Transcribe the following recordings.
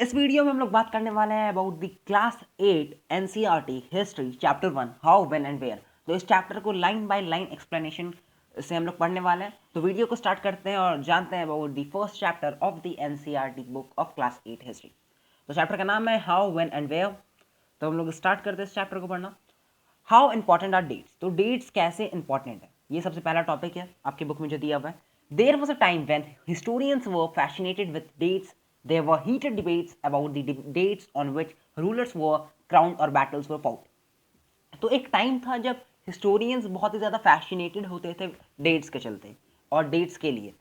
इस वीडियो में हम लोग बात करने वाले हैं about the class 8 NCERT history chapter 1 how when and where. तो इस चैप्टर को लाइन बाय लाइन एक्सप्लेनेशन से हम लोग पढ़ने वाले हैं। तो वीडियो को स्टार्ट करते हैं और जानते हैं about the first chapter of the NCERT book of class 8 history. तो चैप्टर का नाम है हाउ व्हेन एंड वेयर। तो हम लोग स्टार्ट करते हैं इस चैप्टर को पढ़ना। How important are dates. तो डेट्स कैसे इंपॉर्टेंट है, ये सबसे पहला टॉपिक है आपकी बुक में जो दिया हुआ है। There was a time when historians were fascinated with dates. There were heated debates about the dates on which rulers were crowned or battles were fought. तो एक टाइम था जब हिस्टोरियंस बहुत ही ज़्यादा फैसिनेटेड होते थे डेट्स के चलते और डेट्स के लिए।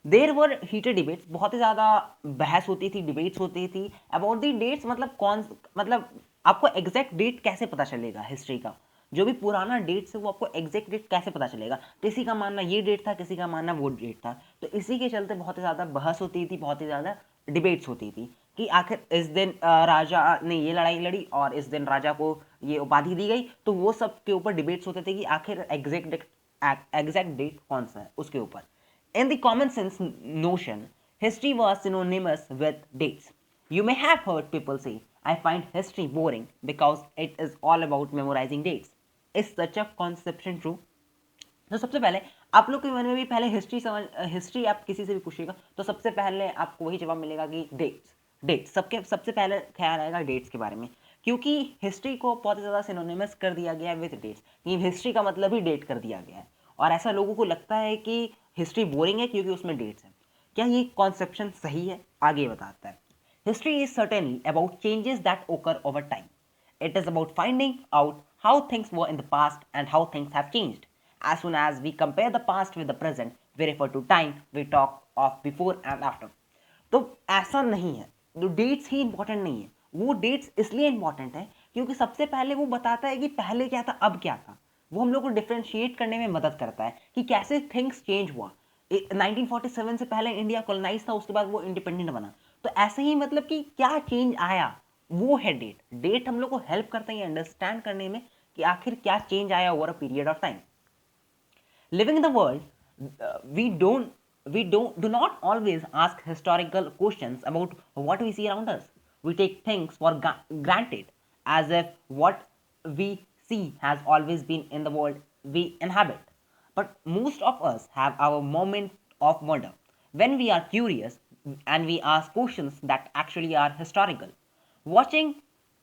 देर वर हीटेड डिबेट्स, बहुत ही ज़्यादा बहस होती थी, डिबेट्स होती थी अबाउट दी डेट्स। मतलब आपको एग्जैक्ट डेट कैसे पता चलेगा हिस्ट्री का, जो भी पुराना डेट है वो आपको एग्जैक्ट डेट कैसे पता चलेगा। किसी का मानना ये डेट था, किसी का मानना वो डेट था। तो इसी के चलते बहुत ही ज़्यादा बहस होती थी, बहुत ही ज़्यादा डिबेट्स होती थी कि आखिर इस दिन राजा ने ये लड़ाई लड़ी और इस दिन राजा को ये उपाधि दी गई। तो वो सब के ऊपर डिबेट्स होते थे कि आखिर एग्जैक्ट डेट कौन सा है उसके ऊपर। In the common sense notion, history was synonymous with dates. You may have heard people say, I find history boring because it is all about memorizing dates. Is such a conception true? तो सबसे पहले आप लोग के मन में भी पहले हिस्ट्री आप किसी से भी पूछिएगा तो सबसे पहले आपको वही जवाब मिलेगा कि डेट्स सबके सबसे पहले ख्याल आएगा डेट्स के बारे में, क्योंकि हिस्ट्री को बहुत ज़्यादा सिनोनिमस कर दिया गया है विद डेट्स। ये हिस्ट्री का मतलब ही डेट कर दिया गया है और ऐसा लोगों को लगता है कि हिस्ट्री बोरिंग है क्योंकि उसमें डेट्स हैं। क्या ये कॉन्सेप्शन सही है? आगे बताता है। History is certainly about changes that occur over time. It is about finding out how things were in the past and how things have changed. As soon as we compare the past with the present, we refer to time we talk of before and after. तो ऐसा नहीं है, तो dates ही important नहीं है। वो dates इसलिए important है क्योंकि सबसे पहले वो बताता है कि पहले क्या था, अब क्या था। वो हम लोग को डिफ्रेंशिएट करने में मदद करता है कि कैसे थिंग्स चेंज हुआ। 1947 से पहले इंडिया कॉलोनाइज था, उसके बाद वो इंडिपेंडेंट बना। तो ऐसे ही मतलब कि क्या चेंज आया, वो है डेट। डेट हम लोग को हेल्प करता है अंडरस्टैंड करने में कि आखिर क्या चेंज आया over a period of time. Living in the world we do not always ask historical questions about what we see around us. We take things for granted as if what we see has always been in the world we inhabit. But most of us have our moment of wonder when we are curious and we ask questions that actually are historical. Watching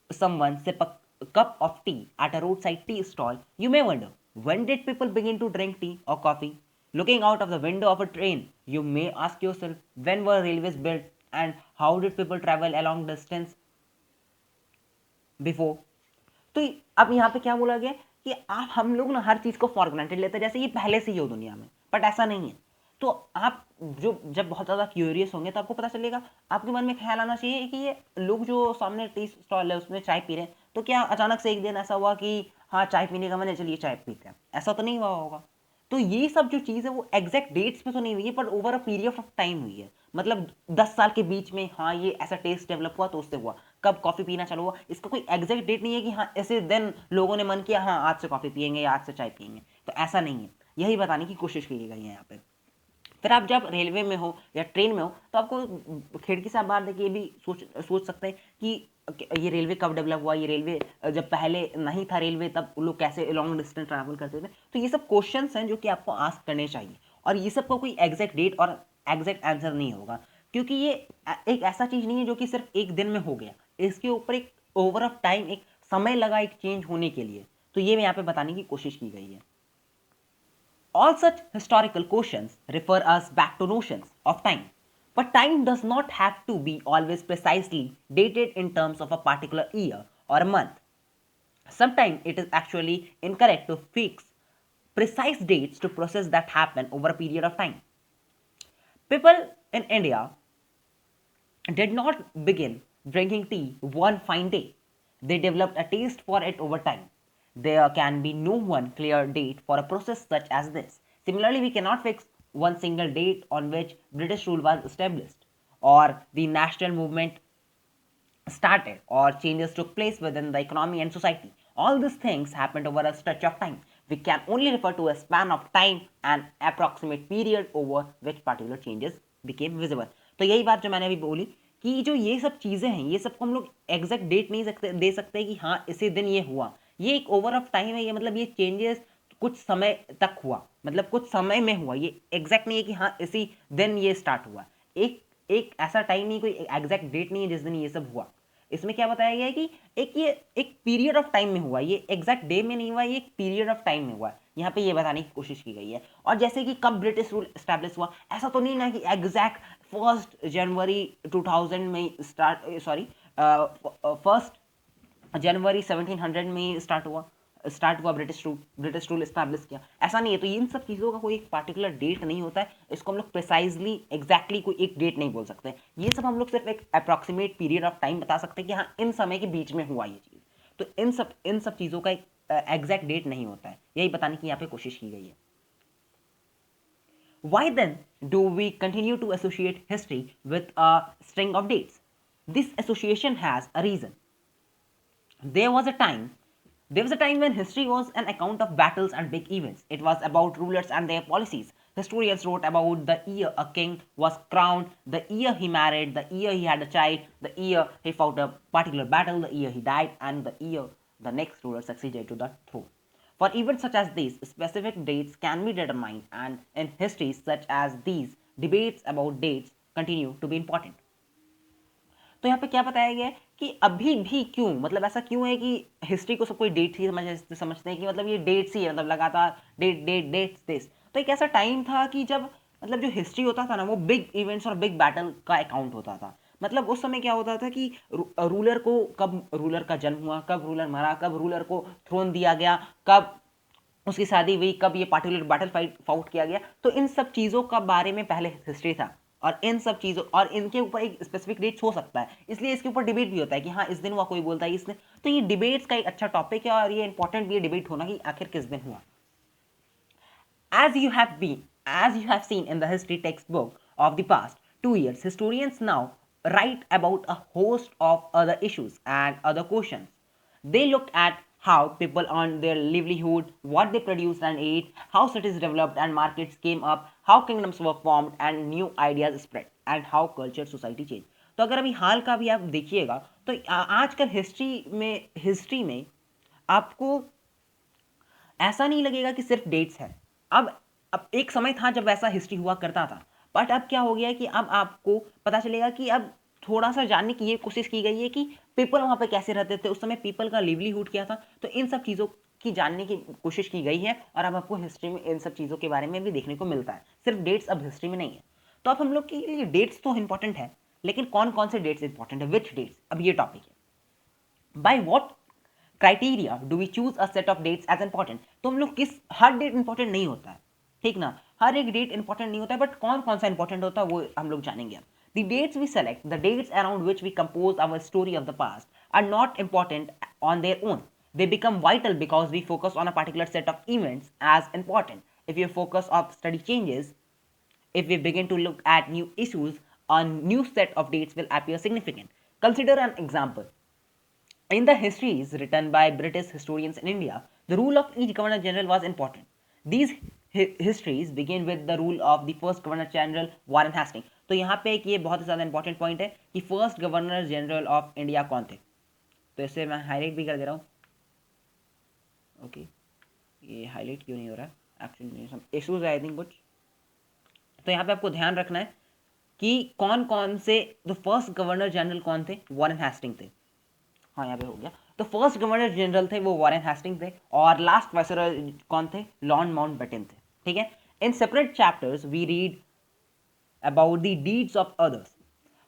someone sip a cup of tea at a roadside tea stall, you may wonder, when did people begin to drink tea or coffee? Looking out of the window of a train, you may ask yourself, when were railways built and how did people travel a long distance before? तो अब यहाँ पे क्या बोला गया कि आप हम लोग ना हर चीज़ को फॉर ग्रांटेड लेते हैं जैसे ये पहले से ही हो दुनिया में, बट ऐसा नहीं है। तो आप जब बहुत ज़्यादा क्यूरियस होंगे तो आपको पता चलेगा, आपके मन में ख्याल आना चाहिए कि ये लोग जो सामने टी स्टॉल है उसमें चाय पी रहे हैं, तो क्या अचानक से एक दिन ऐसा हुआ कि हाँ चाय पीने का मन है, चलिए चाय पीते हैं? ऐसा तो नहीं हुआ होगा। तो ये सब जो चीज़ है वो एग्जैक्ट डेट्स पे तो नहीं हुई है, पर over a period of time हुई है। मतलब 10 साल के बीच में हाँ ये ऐसा टेस्ट डेवलप हुआ तो उससे हुआ। कब कॉफ़ी पीना चालू हुआ, इसका कोई एग्जैक्ट डेट नहीं है कि हाँ ऐसे दिन लोगों ने मन किया हाँ आज से कॉफ़ी पियेंगे या आज से चाय पियेंगे, तो ऐसा नहीं है। यही बताने की कोशिश की गई है यहाँ पे। फिर आप जब रेलवे में हो या ट्रेन में हो तो आपको खिड़की से आप बाहर देखिए भी सोच सकते हैं कि ये रेलवे कब डेवलप हुआ, ये रेलवे जब पहले नहीं था रेलवे तब लोग कैसे लॉन्ग डिस्टेंस ट्रैवल करते थे। तो ये सब क्वेश्चंस हैं जो कि आपको आस्क करने चाहिए और ये सब का कोई एग्जैक्ट डेट और एग्जैक्ट आंसर नहीं होगा, क्योंकि ये एक ऐसा चीज़ नहीं है जो कि सिर्फ एक दिन में हो गया। इसके ऊपर एक ओवर ऑफ टाइम एक समय लगा एक चेंज होने के लिए। तो ये यहाँ पे बताने की कोशिश की गई है। All such historical questions refer us back to notions of time. But time does not have to be always precisely dated in terms of a particular year or a month. Sometimes it is actually incorrect to fix precise dates to process that happen over a period of time. People in India did not begin drinking tea one fine day. They developed a taste for it over time. There can be no one clear date for a process such as this. Similarly, we cannot fix one single date on which British rule was established, or the national movement started, or changes took place within the economy and society. All these things happened over a stretch of time. We can only refer to a span of time and approximate period over which particular changes became visible. तो यही बात जो मैंने अभी बोली कि जो ये सब चीज़ें हैं, ये सबको हम लोग एग्जैक्ट डेट नहीं दे सकते कि हाँ इसी दिन ये हुआ। ये एक ओवर ऑफ टाइम है, ये मतलब ये चेंजेस कुछ समय तक हुआ, मतलब कुछ समय में हुआ, ये एग्जैक्ट नहीं है कि हाँ इसी दिन ये स्टार्ट हुआ। एक एक ऐसा टाइम नहीं, कोई एग्जैक्ट डेट नहीं है जिस दिन ये सब हुआ। इसमें क्या बताया गया है कि ये एक पीरियड ऑफ टाइम में हुआ, ये एग्जैक्ट डे में नहीं हुआ, ये एक पीरियड ऑफ टाइम में हुआ। यहाँ पे ये बताने की कोशिश की गई है। और जैसे कि कब ब्रिटिश रूल एस्टैब्लिश हुआ, ऐसा तो नहीं ना कि एग्जैक्ट 1 जनवरी 2000 में स्टार्ट, सॉरी 1 जनवरी 1700 में स्टार्ट हुआ ब्रिटिश रूल एस्टैब्लिश किया, ऐसा नहीं है। तो इन सब चीज़ों का कोई एक पार्टिकुलर डेट नहीं होता है, इसको हम लोग प्रिसाइजली एग्जैक्टली कोई एक डेट नहीं बोल सकते। ये सब हम लोग सिर्फ एक अप्रॉक्सीमेट पीरियड ऑफ टाइम बता सकते हैं कि हाँ इन समय के बीच में हुआ ये चीज़। तो इन सब चीज़ों का एक एग्जैक्ट डेट नहीं होता है, यही बताने की यहाँ पे कोशिश की गई है। Why then do we continue to associate history with a string of dates? This association has a reason. There was a time there was a time when history was an account of battles and big events. It was about rulers and their policies. Historians wrote about the year a king was crowned, the year he married, the year he had a child, the year he fought a particular battle, the year he died, and the year the next ruler succeeded to the throne. For events such as these, specific dates can be determined, and in histories such as these, debates about dates continue to be important. तो यहाँ पे क्या बताया गया है कि अभी भी क्यों, मतलब ऐसा क्यों है कि हिस्ट्री को सब कोई डेट ही समझते हैं कि मतलब ये डेट्स ही है, मतलब लगातार डेट डेट डेट्स दिस। तो एक ऐसा टाइम था कि जब मतलब जो हिस्ट्री होता था ना, वो बिग इवेंट्स और बिग बैटल का अकाउंट होता था। मतलब उस समय क्या होता था कि रूलर को, कब रूलर का जन्म हुआ, कब रूलर मरा, कब रूलर को थ्रोन दिया गया, कब उसकी शादी हुई, कब ये पार्टिकुलर बैटल फाउट किया गया। तो इन सब चीज़ों का बारे में पहले हिस्ट्री था, और इन सब चीज़ों और इनके ऊपर एक स्पेसिफिक डेट हो सकता है, इसलिए इसके ऊपर डिबेट भी होता है कि हाँ इस दिन हुआ, कोई बोलता है इसने। तो ये डिबेट्स का एक अच्छा टॉपिक है, और ये इंपॉर्टेंट भी है डिबेट होना कि आखिर किस दिन हुआ। As you have seen in the history textbook of the past 2 years, historians now write about a host of other issues and other questions. They look at how people earned their livelihood, what they produced and ate, how cities developed and markets came up, how kingdoms were formed and new ideas spread, and how culture society changed. तो अगर अभी हाल का भी आप देखिएगा तो आजकल history में आपको ऐसा नहीं लगेगा कि सिर्फ डेट्स हैं। अब एक समय था जब वैसा हिस्ट्री हुआ करता था, बट अब क्या हो गया है कि अब आपको पता चलेगा कि अब थोड़ा सा जानने की ये कोशिश की गई है कि पीपल वहाँ पे कैसे रहते थे, उस समय पीपल का लिवलीहुड क्या था। तो इन सब चीज़ों की जानने की कोशिश की गई है, और अब आपको हिस्ट्री में इन सब चीज़ों के बारे में भी देखने को मिलता है। सिर्फ डेट्स अब हिस्ट्री में नहीं है। तो अब हम लोग के लिए डेट्स तो इंपॉर्टेंट है, लेकिन कौन कौन से डेट्स इंपॉर्टेंट है, विच डेट्स, अब ये टॉपिक है। By what criteria do we choose a set of dates as important. तो हम लोग हर डेट इंपॉर्टेंट नहीं होता है, ठीक ना, हर एक डेट इंपॉर्टेंट नहीं होता है, बट कौन कौन सा इंपॉर्टेंट होता है वो हम लोग जानेंगे अब। The dates we select, the dates around which we compose our story of the past, are not important on their own. They become vital because we focus on a particular set of events as important. If your focus of study changes, if we begin to look at new issues, a new set of dates will appear significant. Consider an example. In the histories written by British historians in India, the rule of each Governor General was important. These histories begin with the rule of the first Governor General Warren Hastings. तो यहाँ पे एक ये बहुत ही ज़्यादा important point है कि first governor general of India कौन थे। तो इसे मैं हाईलाइट भी कर दे रहा हूँ। ओके, ये हाईलाइट क्यों नहीं हो रहा है, एक्चुअली इशूज आई थिंक कुछ। तो यहाँ पे आपको ध्यान रखना है कि कौन कौन से, द फर्स्ट गवर्नर जनरल कौन थे, वॉरेन हेस्टिंग थे। हाँ यहाँ पे हो गया। तो फर्स्ट गवर्नर जनरल थे वो वॉरेन हेस्टिंग थे, और लास्ट वाइसरॉय कौन थे, लॉर्ड माउंटबेटन थे, ठीक है। In separate chapters we read about the deeds of others.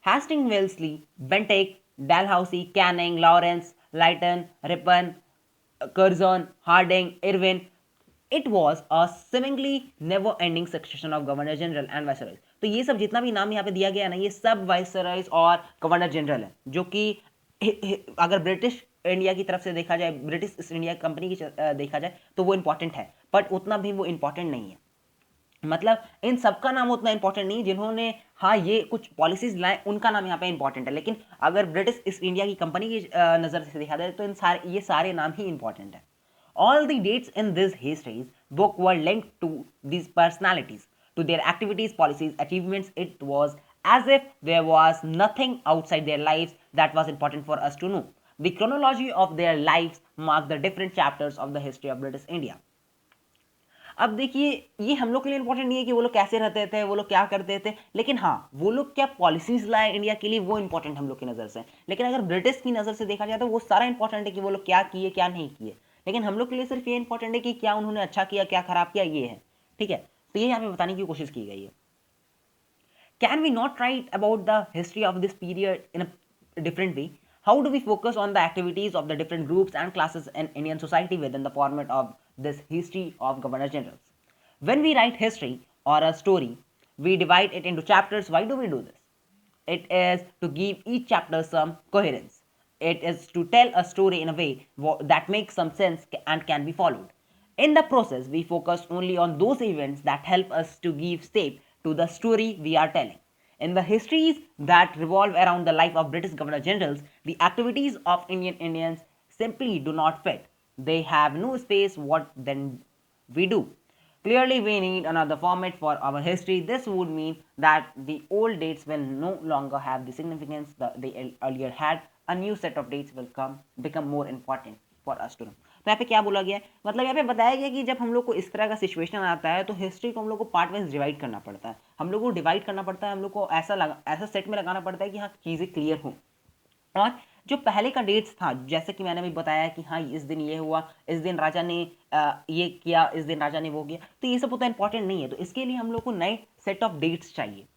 Hastings, Wellesley, Bentinck, Dalhousie, Canning, Lawrence, Lytton, Ripon, Curzon, Hardinge, Irwin. It was a seemingly never ending succession of governor general and viceroys. तो ये सब जितना भी नाम यहाँ पे दिया गया है ना, ये सब वाइसरॉयज और गवर्नर जनरल है, जो कि अगर ब्रिटिश इंडिया की तरफ से देखा जाए, ब्रिटिश ईस्ट इंडिया कंपनी की देखा जाए तो वो इंपॉर्टेंट है, बट उतना भी वो इंपॉर्टेंट नहीं है। मतलब इन सबका नाम उतना इंपॉर्टेंट नहीं, जिन्होंने हाँ ये कुछ पॉलिसीज लाए उनका नाम यहाँ पे इंपॉर्टेंट है, लेकिन अगर ब्रिटिश ईस्ट इंडिया की कंपनी की नज़र से देखा जाए तो ये सारे नाम ही इंपॉर्टेंट है। All the dates in this histories book were linked to these personalities, to their activities, policies, achievements. It was as if there was nothing outside their lives that was important for us to know. The chronology of their lives mark the different chapters of the history of British India. अब देखिए, ये हम लोग के लिए important नहीं है कि वो लोग कैसे रहते थे, वो लोग क्या करते थे, लेकिन हाँ, वो लोग क्या पॉलिसीज लाए इंडिया के लिए, वो इंपॉर्टेंट हम लोग की नज़र से। लेकिन अगर ब्रिटिश की नज़र से देखा जाए तो वो सारा इंपॉर्टेंट है कि वो लोग क्या किए क्या नहीं किए, लेकिन हम लोग के लिए सिर्फ ये इंपॉर्टेंट है कि क्या उन्होंने अच्छा किया क्या खराब किया, ये है। ठीक है, तो ये यहाँ पे बताने की कोशिश की गई है। Can we not write about the history of this period in a different way? How do we focus on the activities of the different groups and classes in Indian society within the format of this history of Governor Generals? When we write history or a story, we divide it into chapters. Why do we do this? It is to give each chapter some coherence. It is to tell a story in a way that makes some sense and can be followed. In the process, we focus only on those events that help us to give shape to the story we are telling. In the histories that revolve around the life of British Governor Generals, the activities of Indian Indians simply do not fit. They have no space what then we do. Clearly, we need another format for our history. This would mean that the old dates will no longer have the significance that they earlier had. A new set of dates will become more important for us to know. तो यहाँ पे क्या बोला गया है, मतलब यहाँ पे बताया गया कि जब हम लोग को इस तरह का सिचुएशन आता है तो हिस्ट्री को हम लोग को पार्ट वाइज डिवाइड करना पड़ता है, हम लोग को डिवाइड करना पड़ता है, हम लोग को ऐसा सेट में लगाना पड़ता है कि हाँ चीज़ें क्लियर हो। और जो पहले का डेट्स था, जैसे कि मैंने भी बताया कि हाँ इस दिन ये हुआ, इस दिन राजा ने ये किया, इस दिन राजा ने वो किया, तो ये सब उतना इंपॉर्टेंट नहीं है। तो इसके लिए हम लोग को नए सेट ऑफ डेट्स चाहिए,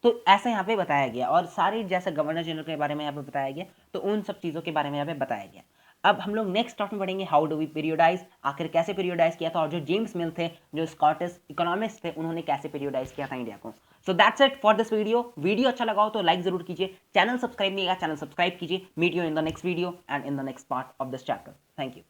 तो ऐसा यहाँ पे बताया गया। और सारे जैसे गवर्नर जनरल के बारे में यहाँ पे बताया गया, तो उन सब चीज़ों के बारे में यहाँ पे बताया गया। अब हम लोग नेक्स्ट टॉपिक में पढ़ेंगे हाउ डू वी पीरियोडाइज, आखिर कैसे पीरियोडाइज किया था, और जो जेम्स मिल थे जो स्कॉटिश इकोनॉमिस्ट थे उन्होंने कैसे पीरियोडाइज किया था इंडिया को। So that's it for this video अच्छा लगा हो तो लाइक जरूर कीजिए, चैनल सब्सक्राइब नहीं किया चैनल सब्सक्राइब कीजिए। Meet you in the next video and in the next part of this chapter. Thank you.